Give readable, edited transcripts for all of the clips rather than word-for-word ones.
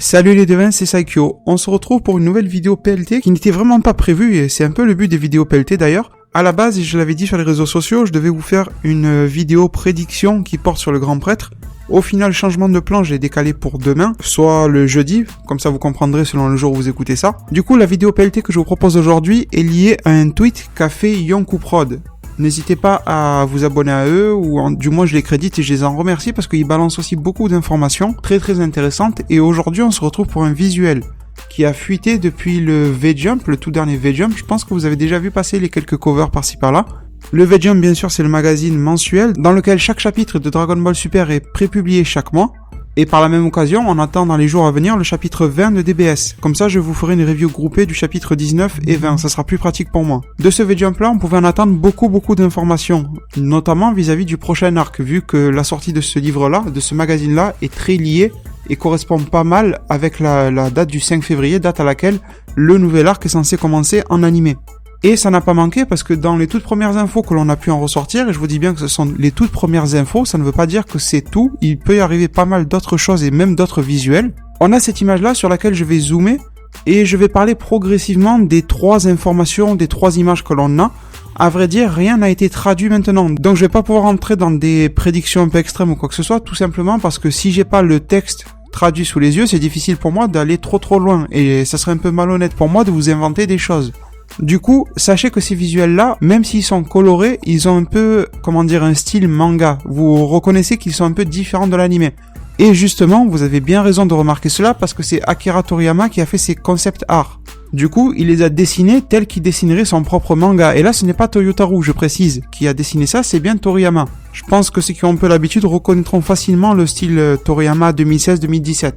Salut les devins, c'est Saikyo. On se retrouve pour une nouvelle vidéo PLT qui n'était vraiment pas prévue et c'est un peu le but des vidéos PLT d'ailleurs. À la base, je l'avais dit sur les réseaux sociaux, je devais vous faire une vidéo prédiction qui porte sur le grand prêtre. Au final, changement de plan, je l'ai décalé pour demain, soit le jeudi, comme ça vous comprendrez selon le jour où vous écoutez ça. Du coup, la vidéo PLT que je vous propose aujourd'hui est liée à un tweet qu'a fait Yonkuprod. N'hésitez pas à vous abonner à eux, ou du moins je les crédite et je les en remercie parce qu'ils balancent aussi beaucoup d'informations très intéressantes. Et aujourd'hui, on se retrouve pour un visuel qui a fuité depuis le V-Jump, le tout dernier V-Jump. Je pense que vous avez déjà vu passer les quelques covers par-ci par-là. Le V-Jump, bien sûr, c'est le magazine mensuel dans lequel chaque chapitre de Dragon Ball Super est prépublié chaque mois. Et par la même occasion, on attend dans les jours à venir le chapitre 20 de DBS. Comme ça, je vous ferai une review groupée du chapitre 19 et 20, ça sera plus pratique pour moi. De ce V-Jump-là, on pouvait en attendre beaucoup d'informations, notamment vis-à-vis du prochain arc, vu que la sortie de ce livre-là, de ce magazine-là, est très liée et correspond pas mal avec la date du 5 février, date à laquelle le nouvel arc est censé commencer en animé. Et ça n'a pas manqué parce que dans les toutes premières infos que l'on a pu en ressortir, et je vous dis bien que ce sont les toutes premières infos, ça ne veut pas dire que c'est tout, il peut y arriver pas mal d'autres choses et même d'autres visuels. On a cette image-là sur laquelle je vais zoomer et je vais parler progressivement des 3 informations, des 3 images que l'on a. À vrai dire, rien n'a été traduit maintenant, donc je vais pas pouvoir entrer dans des prédictions un peu extrêmes ou quoi que ce soit, tout simplement parce que si j'ai pas le texte traduit sous les yeux, c'est difficile pour moi d'aller trop loin et ça serait un peu malhonnête pour moi de vous inventer des choses. Du coup, sachez que ces visuels-là, même s'ils sont colorés, ils ont un peu, un style manga. Vous reconnaissez qu'ils sont un peu différents de l'anime. Et justement, vous avez bien raison de remarquer cela parce que c'est Akira Toriyama qui a fait ces concept art. Du coup, il les a dessinés tels qu'il dessinerait son propre manga. Et là, ce n'est pas Toyotaru, je précise, qui a dessiné ça, c'est bien Toriyama. Je pense que ceux qui ont un peu l'habitude reconnaîtront facilement le style Toriyama 2016-2017.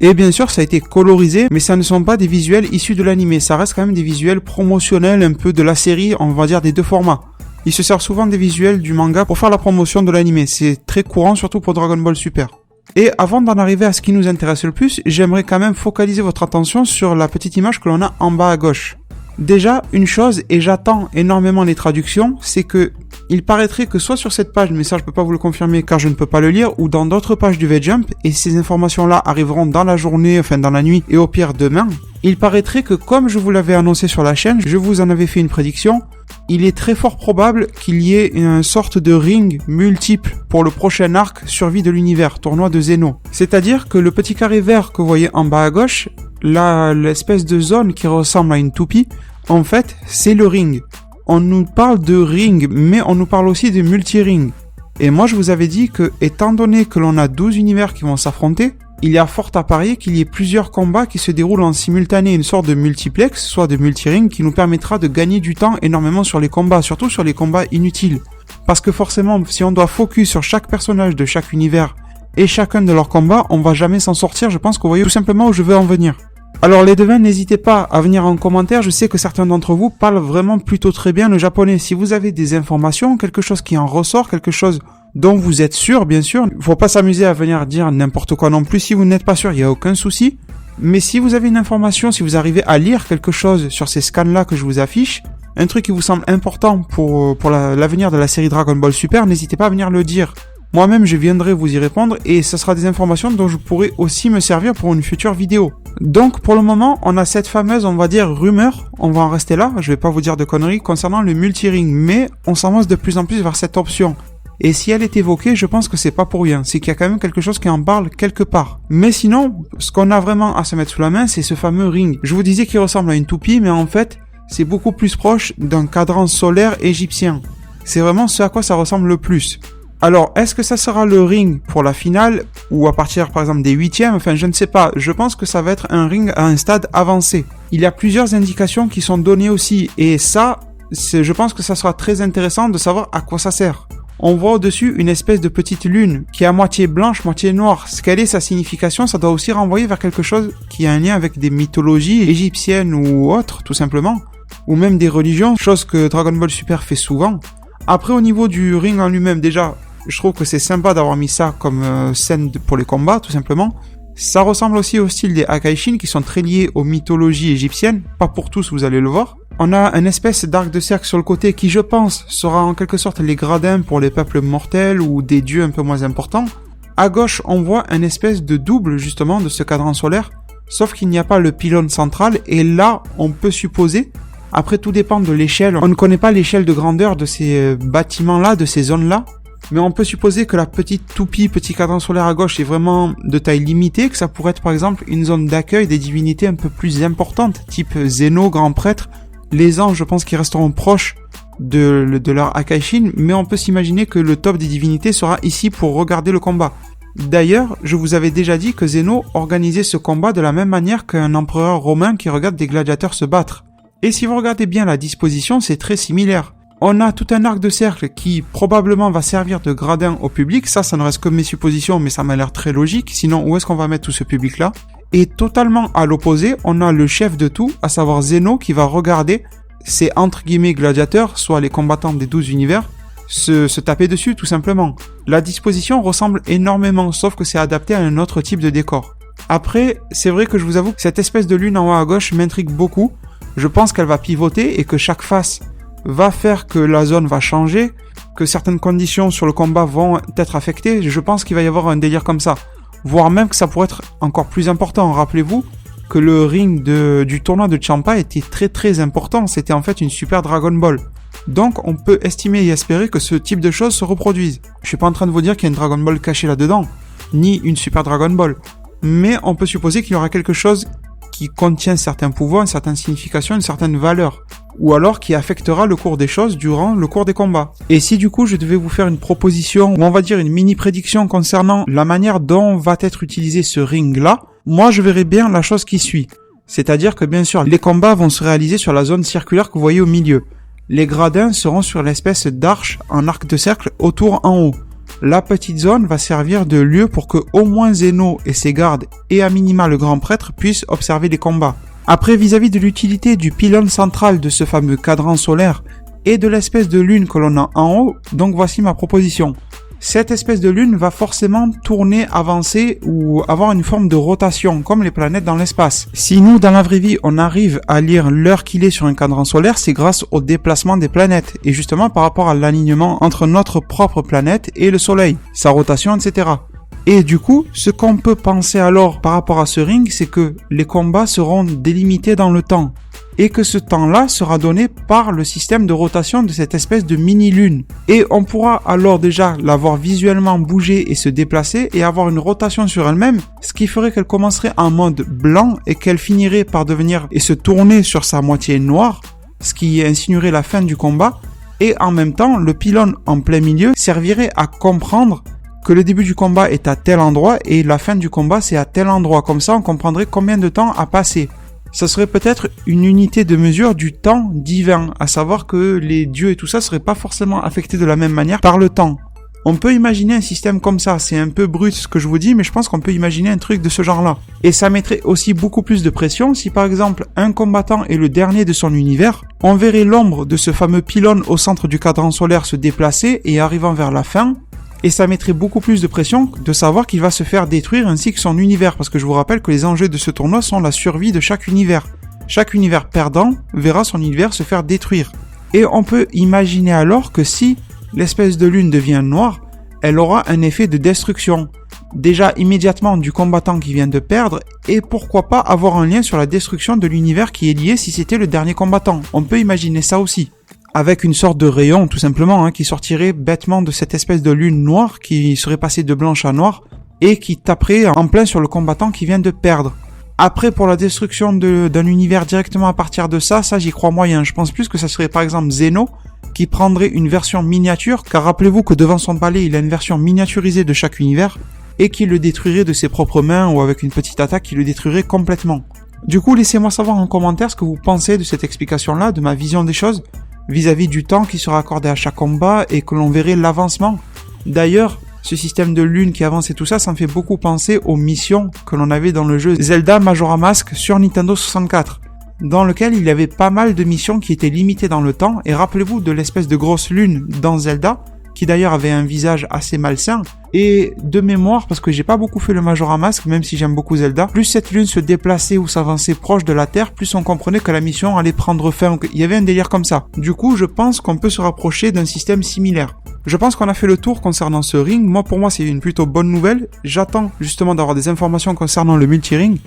Et bien sûr, ça a été colorisé, mais ça ne sont pas des visuels issus de l'anime. Ça reste quand même des visuels promotionnels, un peu de la série, on va dire des 2 formats. Il se sert souvent des visuels du manga pour faire la promotion de l'anime. C'est très courant, surtout pour Dragon Ball Super. Et avant d'en arriver à ce qui nous intéresse le plus, j'aimerais quand même focaliser votre attention sur la petite image que l'on a en bas à gauche. Déjà, une chose, et j'attends énormément les traductions, c'est que il paraîtrait que soit sur cette page, mais ça je peux pas vous le confirmer car je ne peux pas le lire, ou dans d'autres pages du V-Jump, et ces informations-là arriveront dans la journée, dans la nuit, et au pire demain, il paraîtrait que comme je vous l'avais annoncé sur la chaîne, je vous en avais fait une prédiction, il est très fort probable qu'il y ait une sorte de ring multiple pour le prochain arc Survie de l'univers, tournoi de Zeno. C'est-à-dire que le petit carré vert que vous voyez en bas à gauche, là, l'espèce de zone qui ressemble à une toupie, en fait, c'est le ring. On nous parle de ring, mais on nous parle aussi de multi-ring. Et moi, je vous avais dit que, étant donné que l'on a 12 univers qui vont s'affronter, il y a fort à parier qu'il y ait plusieurs combats qui se déroulent en simultané, une sorte de multiplex, soit de multi-ring, qui nous permettra de gagner du temps énormément sur les combats, surtout sur les combats inutiles. Parce que forcément, si on doit focus sur chaque personnage de chaque univers et chacun de leurs combats, on va jamais s'en sortir, je pense que vous voyez tout simplement où je veux en venir. Alors les devins, n'hésitez pas à venir en commentaire, je sais que certains d'entre vous parlent vraiment plutôt très bien le japonais. Si vous avez des informations, quelque chose qui en ressort, quelque chose dont vous êtes sûr, bien sûr, il faut pas s'amuser à venir dire n'importe quoi non plus. Si vous n'êtes pas sûr, il n'y a aucun souci. Mais si vous avez une information, si vous arrivez à lire quelque chose sur ces scans-là que je vous affiche, un truc qui vous semble important pour l'avenir de la série Dragon Ball Super, n'hésitez pas à venir le dire. Moi-même, je viendrai vous y répondre et ce sera des informations dont je pourrai aussi me servir pour une future vidéo. Donc, pour le moment, on a cette fameuse, on va dire, rumeur, on va en rester là, je vais pas vous dire de conneries, concernant le multi-ring, mais on s'avance de plus en plus vers cette option. Et si elle est évoquée, je pense que c'est pas pour rien, c'est qu'il y a quand même quelque chose qui en parle quelque part. Mais sinon, ce qu'on a vraiment à se mettre sous la main, c'est ce fameux ring. Je vous disais qu'il ressemble à une toupie, mais en fait, c'est beaucoup plus proche d'un cadran solaire égyptien. C'est vraiment ce à quoi ça ressemble le plus. Alors, est-ce que ça sera le ring pour la finale, ou à partir par exemple des 8e, je ne sais pas, je pense que ça va être un ring à un stade avancé. Il y a plusieurs indications qui sont données aussi, et ça, je pense que ça sera très intéressant de savoir à quoi ça sert. On voit au-dessus une espèce de petite lune, qui est à moitié blanche, moitié noire. Quelle est sa signification? Ça doit aussi renvoyer vers quelque chose qui a un lien avec des mythologies égyptiennes ou autres, tout simplement. Ou même des religions, chose que Dragon Ball Super fait souvent. Après, au niveau du ring en lui-même, déjà, je trouve que c'est sympa d'avoir mis ça comme scène pour les combats, tout simplement. Ça ressemble aussi au style des Akaishin qui sont très liés aux mythologies égyptiennes. Pas pour tous, vous allez le voir. On a une espèce d'arc de cercle sur le côté qui, je pense, sera en quelque sorte les gradins pour les peuples mortels ou des dieux un peu moins importants. À gauche, on voit une espèce de double, justement, de ce cadran solaire. sauf qu'il n'y a pas le pylône central, et là, on peut supposer, après tout dépend de l'échelle, on ne connaît pas l'échelle de grandeur de ces bâtiments-là, de ces zones-là, mais on peut supposer que la petite toupie, petit cadran solaire à gauche est vraiment de taille limitée, que ça pourrait être par exemple une zone d'accueil des divinités un peu plus importantes, type Zeno, grand prêtre. Les anges, je pense qu'ils resteront proches de leur Akaishin, mais on peut s'imaginer que le top des divinités sera ici pour regarder le combat. D'ailleurs, je vous avais déjà dit que Zeno organisait ce combat de la même manière qu'un empereur romain qui regarde des gladiateurs se battre. Et si vous regardez bien la disposition, c'est très similaire. On a tout un arc de cercle qui probablement va servir de gradin au public, ça ne reste que mes suppositions, mais ça m'a l'air très logique, sinon où est-ce qu'on va mettre tout ce public-là? Et totalement à l'opposé, on a le chef de tout, à savoir Zeno, qui va regarder ces entre guillemets gladiateurs, soit les combattants des 12 univers, se taper dessus tout simplement. La disposition ressemble énormément, sauf que c'est adapté à un autre type de décor. Après, c'est vrai que je vous avoue que cette espèce de lune en haut à gauche m'intrigue beaucoup. Je pense qu'elle va pivoter et que chaque face va faire que la zone va changer, que certaines conditions sur le combat vont être affectées. Je pense qu'il va y avoir un délire comme ça. Voire même que ça pourrait être encore plus important. Rappelez-vous que le ring du tournoi de Champa était très très important. C'était en fait une super Dragon Ball. Donc on peut estimer et espérer que ce type de choses se reproduisent. Je suis pas en train de vous dire qu'il y a une Dragon Ball cachée là-dedans, ni une super Dragon Ball. Mais on peut supposer qu'il y aura quelque chose qui contient certains pouvoirs, une certaine signification, une certaine valeur. Ou alors qui affectera le cours des choses durant le cours des combats. Et si du coup je devais vous faire une proposition, ou on va dire une mini prédiction concernant la manière dont va être utilisé ce ring-là, moi je verrais bien la chose qui suit. C'est-à-dire que bien sûr, les combats vont se réaliser sur la zone circulaire que vous voyez au milieu. Les gradins seront sur l'espèce d'arche en arc de cercle autour en haut. La petite zone va servir de lieu pour que au moins Zeno et ses gardes et à minima le grand prêtre puissent observer les combats. Après, vis-à-vis de l'utilité du pylône central de ce fameux cadran solaire et de l'espèce de lune que l'on a en haut, donc voici ma proposition. Cette espèce de lune va forcément tourner, avancer ou avoir une forme de rotation, comme les planètes dans l'espace. Si nous, dans la vraie vie, on arrive à lire l'heure qu'il est sur un cadran solaire, c'est grâce au déplacement des planètes, et justement par rapport à l'alignement entre notre propre planète et le Soleil, sa rotation, etc. Et du coup, ce qu'on peut penser alors par rapport à ce ring, c'est que les combats seront délimités dans le temps. Et que ce temps-là sera donné par le système de rotation de cette espèce de mini-lune. Et on pourra alors déjà la voir visuellement bouger et se déplacer et avoir une rotation sur elle-même, ce qui ferait qu'elle commencerait en mode blanc et qu'elle finirait par devenir et se tourner sur sa moitié noire, ce qui insinuerait la fin du combat. Et en même temps, le pylône en plein milieu servirait à comprendre que le début du combat est à tel endroit et la fin du combat c'est à tel endroit. Comme ça, on comprendrait combien de temps a passé. Ça serait peut-être une unité de mesure du temps divin, à savoir que les dieux et tout ça seraient pas forcément affectés de la même manière par le temps. On peut imaginer un système comme ça, c'est un peu brut ce que je vous dis, mais je pense qu'on peut imaginer un truc de ce genre-là. Et ça mettrait aussi beaucoup plus de pression si par exemple un combattant est le dernier de son univers, on verrait l'ombre de ce fameux pylône au centre du cadran solaire se déplacer et arrivant vers la fin, et ça mettrait beaucoup plus de pression de savoir qu'il va se faire détruire ainsi que son univers, parce que je vous rappelle que les enjeux de ce tournoi sont la survie de chaque univers. Chaque univers perdant verra son univers se faire détruire. Et on peut imaginer alors que si l'espèce de lune devient noire, elle aura un effet de destruction. Déjà immédiatement du combattant qui vient de perdre, et pourquoi pas avoir un lien sur la destruction de l'univers qui est lié si c'était le dernier combattant. On peut imaginer ça aussi. Avec une sorte de rayon tout simplement qui sortirait bêtement de cette espèce de lune noire qui serait passée de blanche à noire et qui taperait en plein sur le combattant qui vient de perdre. Après pour la destruction d'un univers directement à partir de ça j'y crois moyen. Je pense plus que ça serait par exemple Zeno qui prendrait une version miniature, car rappelez-vous que devant son palais il a une version miniaturisée de chaque univers et qui le détruirait de ses propres mains ou avec une petite attaque qui le détruirait complètement. Du coup laissez-moi savoir en commentaire ce que vous pensez de cette explication là, de ma vision des choses vis-à-vis du temps qui sera accordé à chaque combat et que l'on verrait l'avancement. D'ailleurs, ce système de lune qui avance et tout ça, ça me fait beaucoup penser aux missions que l'on avait dans le jeu Zelda Majora Mask sur Nintendo 64, dans lequel il y avait pas mal de missions qui étaient limitées dans le temps, et rappelez-vous de l'espèce de grosse lune dans Zelda, qui d'ailleurs avait un visage assez malsain, et de mémoire, parce que j'ai pas beaucoup fait le Majora Mask, même si j'aime beaucoup Zelda, plus cette lune se déplaçait ou s'avançait proche de la Terre, plus on comprenait que la mission allait prendre fin, il y avait un délire comme ça. Du coup, je pense qu'on peut se rapprocher d'un système similaire. Je pense qu'on a fait le tour concernant ce ring, pour moi c'est une plutôt bonne nouvelle, j'attends justement d'avoir des informations concernant le multi-ring,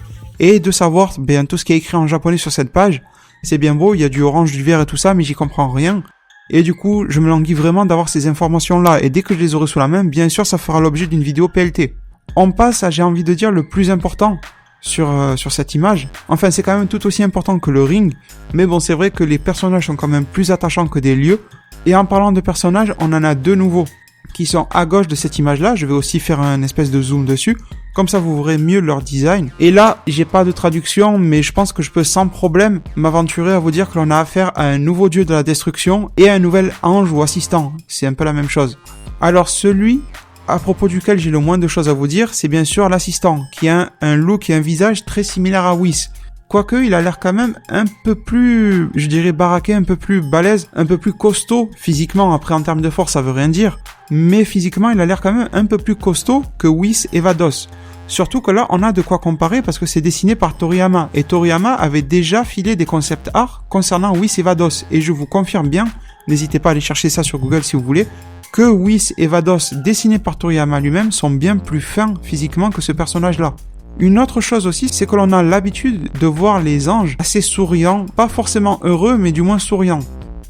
et de savoir tout ce qui est écrit en japonais sur cette page. C'est bien beau, il y a du orange, du vert et tout ça, mais j'y comprends rien. Et du coup, je me languis vraiment d'avoir ces informations-là, et dès que je les aurai sous la main, bien sûr, ça fera l'objet d'une vidéo PLT. On passe à, j'ai envie de dire, le plus important sur cette image. Enfin, c'est quand même tout aussi important que le ring, mais bon, c'est vrai que les personnages sont quand même plus attachants que des lieux. Et en parlant de personnages, on en a deux nouveaux qui sont à gauche de cette image-là. Je vais aussi faire un espèce de zoom dessus. Comme ça, vous verrez mieux leur design. Et là, j'ai pas de traduction, mais je pense que je peux sans problème m'aventurer à vous dire que l'on a affaire à un nouveau dieu de la destruction et à un nouvel ange ou assistant. C'est un peu la même chose. Alors celui à propos duquel j'ai le moins de choses à vous dire, c'est bien sûr l'assistant, qui a un look et un visage très similaire à Whis. Quoique, il a l'air quand même un peu plus, je dirais baraqué, un peu plus balèze, un peu plus costaud physiquement. Après, en termes de force, ça veut rien dire. Mais physiquement, il a l'air quand même un peu plus costaud que Whis et Vados. Surtout que là, on a de quoi comparer parce que c'est dessiné par Toriyama. Et Toriyama avait déjà filé des concept art concernant Whis et Vados. Et je vous confirme bien, n'hésitez pas à aller chercher ça sur Google si vous voulez, que Whis et Vados, dessinés par Toriyama lui-même, sont bien plus fins physiquement que ce personnage-là. Une autre chose aussi, c'est que l'on a l'habitude de voir les anges assez souriants, pas forcément heureux, mais du moins souriants.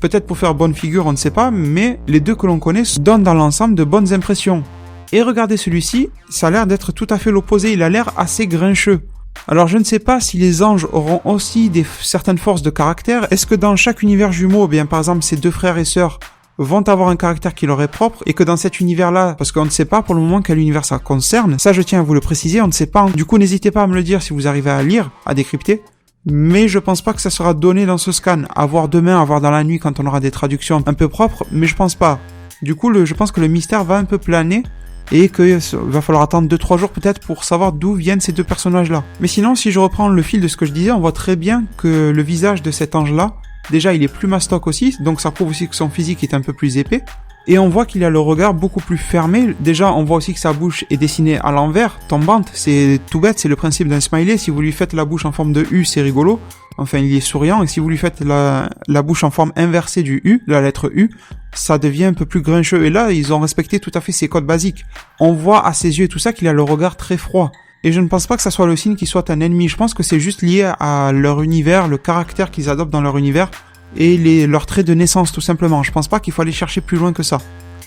Peut-être pour faire bonne figure, on ne sait pas, mais les deux que l'on connaît donnent dans l'ensemble de bonnes impressions. Et regardez celui-ci, ça a l'air d'être tout à fait l'opposé, il a l'air assez grincheux. Alors je ne sais pas si les anges auront aussi certaines forces de caractère. Est-ce que dans chaque univers jumeau, par exemple ces deux frères et sœurs, vont avoir un caractère qui leur est propre et que dans cet univers-là, parce qu'on ne sait pas pour le moment quel univers ça concerne, ça je tiens à vous le préciser, on ne sait pas. Du coup, n'hésitez pas à me le dire si vous arrivez à lire, à décrypter. Mais je pense pas que ça sera donné dans ce scan. À voir demain, à voir dans la nuit quand on aura des traductions un peu propres, mais je pense pas. Du coup, je pense que le mystère va un peu planer et qu'il va falloir attendre 2-3 jours peut-être pour savoir d'où viennent ces deux personnages-là. Mais sinon, si je reprends le fil de ce que je disais, on voit très bien que le visage de cet ange-là, déjà, il est plus mastoc aussi, donc ça prouve aussi que son physique est un peu plus épais. Et on voit qu'il a le regard beaucoup plus fermé. Déjà, on voit aussi que sa bouche est dessinée à l'envers, tombante. C'est tout bête, c'est le principe d'un smiley. Si vous lui faites la bouche en forme de U, c'est rigolo. Enfin, il est souriant. Et si vous lui faites la bouche en forme inversée du U, de la lettre U, ça devient un peu plus grincheux. Et là, ils ont respecté tout à fait ses codes basiques. On voit à ses yeux et tout ça qu'il a le regard très froid. Et je ne pense pas que ça soit le signe qu'il soit un ennemi. Je pense que c'est juste lié à leur univers, le caractère qu'ils adoptent dans leur univers et leurs traits de naissance tout simplement. Je pense pas qu'il faut aller chercher plus loin que ça.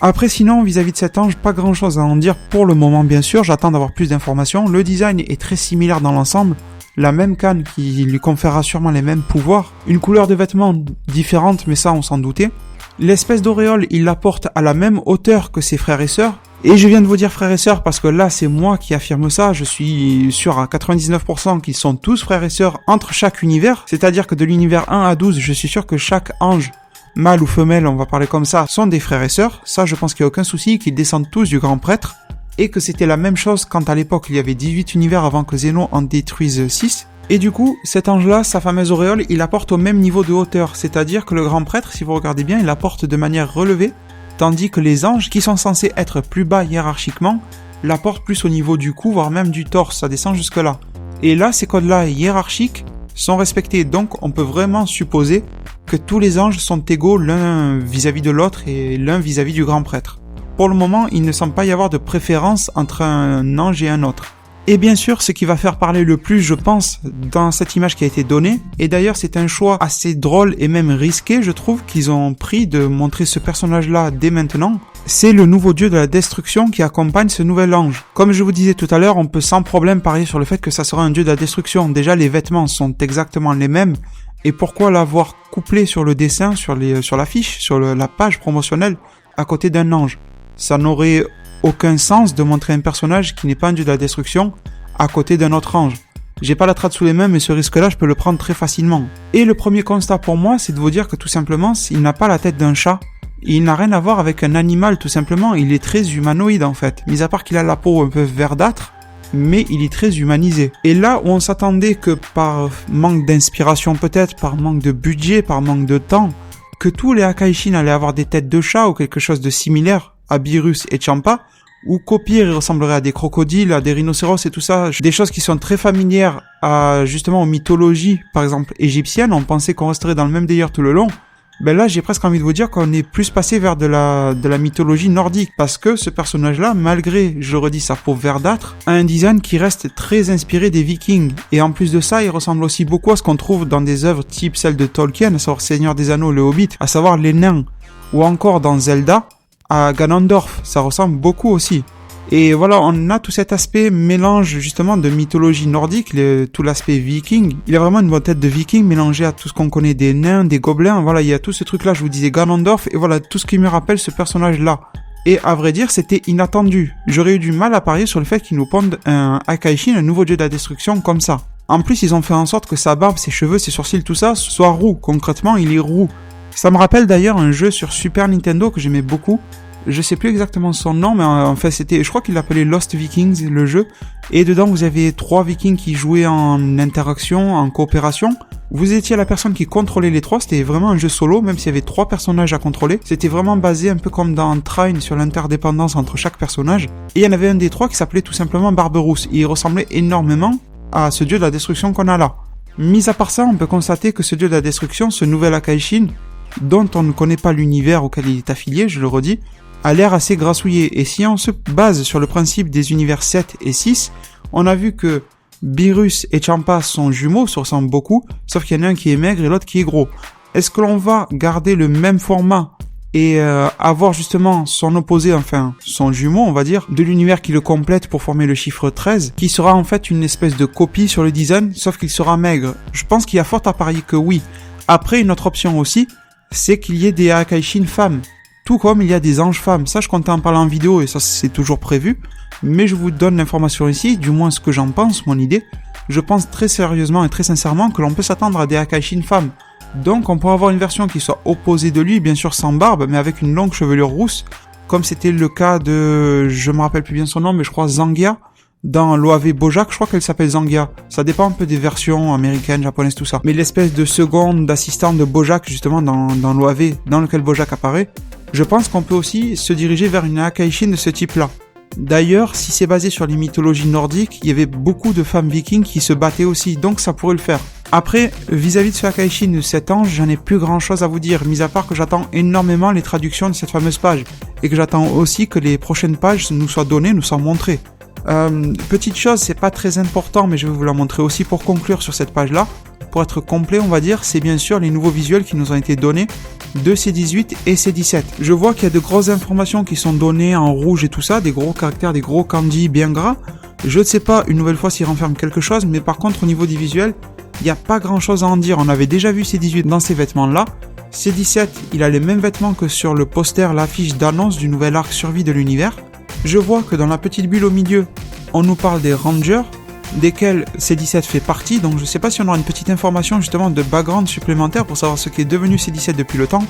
Après sinon, vis-à-vis de cet ange, pas grand chose à en dire pour le moment bien sûr. J'attends d'avoir plus d'informations. Le design est très similaire dans l'ensemble. La même canne qui lui conférera sûrement les mêmes pouvoirs. Une couleur de vêtements différente, mais ça on s'en doutait. L'espèce d'auréole, il la porte à la même hauteur que ses frères et sœurs. Et je viens de vous dire frères et sœurs parce que là c'est moi qui affirme ça, je suis sûr à 99% qu'ils sont tous frères et sœurs entre chaque univers, c'est-à-dire que de l'univers 1 à 12, je suis sûr que chaque ange, mâle ou femelle, on va parler comme ça, sont des frères et sœurs, ça je pense qu'il n'y a aucun souci, qu'ils descendent tous du grand prêtre, et que c'était la même chose quand à l'époque il y avait 18 univers avant que Zeno en détruise 6. Et du coup, cet ange-là, sa fameuse auréole, il la porte au même niveau de hauteur, c'est-à-dire que le grand prêtre, si vous regardez bien, il la porte de manière relevée, tandis que les anges, qui sont censés être plus bas hiérarchiquement, la portent plus au niveau du cou, voire même du torse, ça descend jusque là. Et là, ces codes-là hiérarchiques sont respectés, donc on peut vraiment supposer que tous les anges sont égaux l'un vis-à-vis de l'autre et l'un vis-à-vis du grand prêtre. Pour le moment, il ne semble pas y avoir de préférence entre un ange et un autre. Et bien sûr, ce qui va faire parler le plus, je pense, dans cette image qui a été donnée, et d'ailleurs c'est un choix assez drôle et même risqué, je trouve, qu'ils ont pris de montrer ce personnage-là dès maintenant, c'est le nouveau dieu de la destruction qui accompagne ce nouvel ange. Comme je vous disais tout à l'heure, on peut sans problème parier sur le fait que ça sera un dieu de la destruction. Déjà, les vêtements sont exactement les mêmes, et pourquoi l'avoir couplé sur le dessin, sur l'affiche, sur la page promotionnelle, à côté d'un ange? Ça n'aurait aucun sens de montrer un personnage qui n'est pas un dieu de la destruction à côté d'un autre ange. J'ai pas la trad sous les mains, mais ce risque-là, je peux le prendre très facilement. Et le premier constat pour moi, c'est de vous dire que tout simplement, il n'a pas la tête d'un chat. Il n'a rien à voir avec un animal, tout simplement. Il est très humanoïde, en fait. Mis à part qu'il a la peau un peu verdâtre, mais il est très humanisé. Et là où on s'attendait que par manque d'inspiration peut-être, par manque de budget, par manque de temps, que tous les Akaishin allaient avoir des têtes de chat ou quelque chose de similaire à Beerus et Champa, ou qu'au pire, ils ressembleraient à des crocodiles, à des rhinocéros et tout ça, des choses qui sont très familières à, justement, aux mythologies, par exemple, égyptiennes. On pensait qu'on resterait dans le même délire tout le long. Ben là, j'ai presque envie de vous dire qu'on est plus passé vers de la mythologie nordique, parce que ce personnage-là, malgré, je le redis, sa peau verdâtre, a un design qui reste très inspiré des Vikings. Et en plus de ça, il ressemble aussi beaucoup à ce qu'on trouve dans des œuvres type celles de Tolkien, à savoir Seigneur des Anneaux, le Hobbit, à savoir les nains, ou encore dans Zelda, à Ganondorf, ça ressemble beaucoup aussi. Et voilà, on a tout cet aspect mélange justement de mythologie nordique, tout l'aspect viking. Il a vraiment une bonne tête de viking mélangé à tout ce qu'on connaît des nains, des gobelins. Voilà, il y a tout ce truc-là, je vous disais Ganondorf, et voilà, tout ce qui me rappelle ce personnage-là. Et à vrai dire, c'était inattendu. J'aurais eu du mal à parier sur le fait qu'ils nous pondent un Akaishin, un nouveau dieu de la destruction, comme ça. En plus, ils ont fait en sorte que sa barbe, ses cheveux, ses sourcils, tout ça, soit roux. Concrètement, il est roux. Ça me rappelle d'ailleurs un jeu sur Super Nintendo que j'aimais beaucoup. Je sais plus exactement son nom, mais en fait c'était, je crois qu'il l'appelait Lost Vikings, le jeu. Et dedans vous avez 3 Vikings qui jouaient en interaction, en coopération. Vous étiez la personne qui contrôlait les 3, c'était vraiment un jeu solo, même s'il y avait 3 personnages à contrôler. C'était vraiment basé un peu comme dans Trine sur l'interdépendance entre chaque personnage. Et il y en avait un des 3 qui s'appelait tout simplement Barberousse. Et il ressemblait énormément à ce dieu de la destruction qu'on a là. Mis à part ça, on peut constater que ce dieu de la destruction, ce nouvel Akaishin, dont on ne connaît pas l'univers auquel il est affilié, je le redis, a l'air assez grassouillé. Et si on se base sur le principe des univers 7 et 6, on a vu que Beerus et Champa sont jumeaux, se ressemblent beaucoup, sauf qu'il y en a un qui est maigre et l'autre qui est gros. Est-ce que l'on va garder le même format et avoir justement son opposé, enfin son jumeau on va dire, de l'univers qui le complète pour former le chiffre 13, qui sera en fait une espèce de copie sur le design, sauf qu'il sera maigre? Je pense qu'il y a fort à parier que oui. Après, une autre option aussi, c'est qu'il y ait des Akaishin femmes. Tout comme il y a des anges femmes. Ça, je comptais en parler en vidéo et ça, c'est toujours prévu. Mais je vous donne l'information ici, du moins ce que j'en pense, mon idée. Je pense très sérieusement et très sincèrement que l'on peut s'attendre à des Akaishin femmes. Donc, on pourrait avoir une version qui soit opposée de lui, bien sûr sans barbe, mais avec une longue chevelure rousse, comme c'était le cas de, je me rappelle plus bien son nom, mais je crois Zangia, dans l'OAV Bojack, je crois qu'elle s'appelle Zangia. Ça dépend un peu des versions américaines, japonaises, tout ça. Mais l'espèce de seconde d'assistante de Bojack, justement, dans l'OAV, dans lequel Bojack apparaît, je pense qu'on peut aussi se diriger vers une Akaishin de ce type-là. D'ailleurs, si c'est basé sur les mythologies nordiques, il y avait beaucoup de femmes vikings qui se battaient aussi, donc ça pourrait le faire. Après, vis-à-vis de ce Akaishin de cet ange, j'en ai plus grand-chose à vous dire, mis à part que j'attends énormément les traductions de cette fameuse page, et que j'attends aussi que les prochaines pages nous soient données, nous soient montrées. Petite chose, c'est pas très important, mais je vais vous la montrer aussi pour conclure sur cette page-là. Pour être complet, on va dire, c'est bien sûr les nouveaux visuels qui nous ont été donnés de C18 et C17. Je vois qu'il y a de grosses informations qui sont données en rouge et tout ça, des gros caractères, des gros kanji bien gras. Je ne sais pas une nouvelle fois s'ils renferment quelque chose, mais par contre au niveau des visuels, il n'y a pas grand chose à en dire. On avait déjà vu C18 dans ces vêtements-là. C17, il a les mêmes vêtements que sur le poster, l'affiche d'annonce du nouvel arc survie de l'univers. Je vois que dans la petite bulle au milieu, on nous parle des Rangers, desquels C17 fait partie, donc je sais pas si on aura une petite information justement de background supplémentaire pour savoir ce qui est devenu C17 depuis le temps,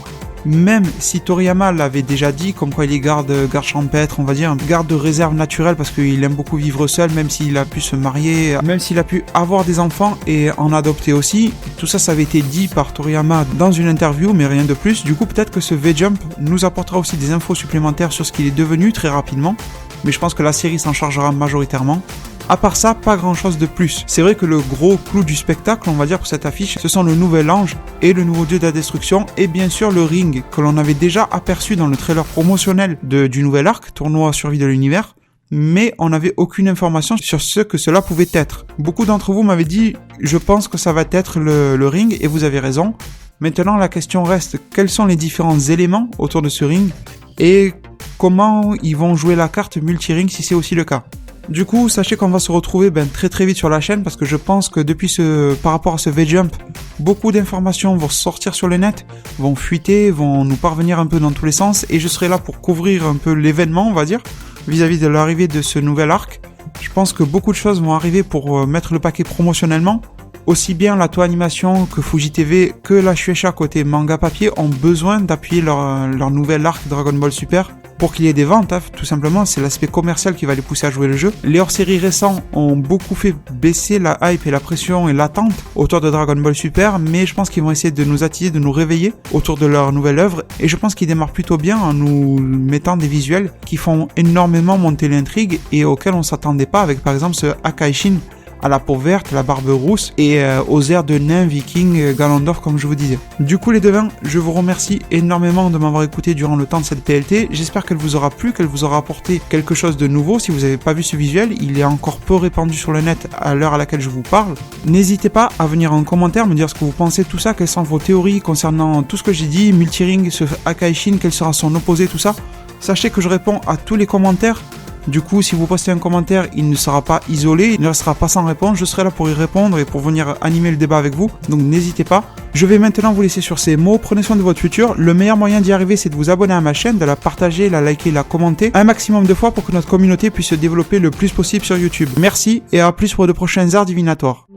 même si Toriyama l'avait déjà dit, comme quoi il est garde champêtre, on va dire, garde de réserve naturelle parce qu'il aime beaucoup vivre seul, même s'il a pu se marier, même s'il a pu avoir des enfants et en adopter aussi. Tout ça, ça avait été dit par Toriyama dans une interview, mais rien de plus. Du coup, peut-être que ce V-Jump nous apportera aussi des infos supplémentaires sur ce qu'il est devenu très rapidement, mais je pense que la série s'en chargera majoritairement. À part ça, pas grand chose de plus. C'est vrai que le gros clou du spectacle, on va dire, pour cette affiche, ce sont le nouvel ange et le nouveau dieu de la destruction et bien sûr le ring que l'on avait déjà aperçu dans le trailer promotionnel du nouvel arc, tournoi survie de l'univers, mais on n'avait aucune information sur ce que cela pouvait être. Beaucoup d'entre vous m'avaient dit, je pense que ça va être le ring et vous avez raison. Maintenant, la question reste, quels sont les différents éléments autour de ce ring et comment ils vont jouer la carte multi-ring si c'est aussi le cas. Du coup, sachez qu'on va se retrouver très vite sur la chaîne parce que je pense que par rapport à ce V-Jump, beaucoup d'informations vont sortir sur le net, vont fuiter, vont nous parvenir un peu dans tous les sens et je serai là pour couvrir un peu l'événement, on va dire, vis-à-vis de l'arrivée de ce nouvel arc. Je pense que beaucoup de choses vont arriver pour mettre le paquet promotionnellement. Aussi bien la Toei Animation que Fuji TV que la Shueisha côté manga papier ont besoin d'appuyer leur nouvel arc Dragon Ball Super pour qu'il y ait des ventes, hein, tout simplement, c'est l'aspect commercial qui va les pousser à jouer le jeu. Les hors-séries récents ont beaucoup fait baisser la hype et la pression et l'attente autour de Dragon Ball Super, mais je pense qu'ils vont essayer de nous attiser, de nous réveiller autour de leur nouvelle œuvre, et je pense qu'ils démarrent plutôt bien en nous mettant des visuels qui font énormément monter l'intrigue et auxquels on s'attendait pas, avec par exemple ce Akaishin à la peau verte, la barbe rousse et aux airs de nains vikings Ganondorf comme je vous disais. Du coup les devins, je vous remercie énormément de m'avoir écouté durant le temps de cette PLT. J'espère qu'elle vous aura plu, qu'elle vous aura apporté quelque chose de nouveau. Si vous n'avez pas vu ce visuel, il est encore peu répandu sur le net à l'heure à laquelle je vous parle. N'hésitez pas à venir en commentaire me dire ce que vous pensez de tout ça, quelles sont vos théories concernant tout ce que j'ai dit, Multiring, ce Akaishin, quel sera son opposé, tout ça. Sachez que je réponds à tous les commentaires. Du coup, si vous postez un commentaire, il ne sera pas isolé, il ne restera pas sans réponse. Je serai là pour y répondre et pour venir animer le débat avec vous. Donc n'hésitez pas. Je vais maintenant vous laisser sur ces mots. Prenez soin de votre futur. Le meilleur moyen d'y arriver, c'est de vous abonner à ma chaîne, de la partager, la liker, la commenter un maximum de fois pour que notre communauté puisse se développer le plus possible sur YouTube. Merci et à plus pour de prochains arts divinatoires.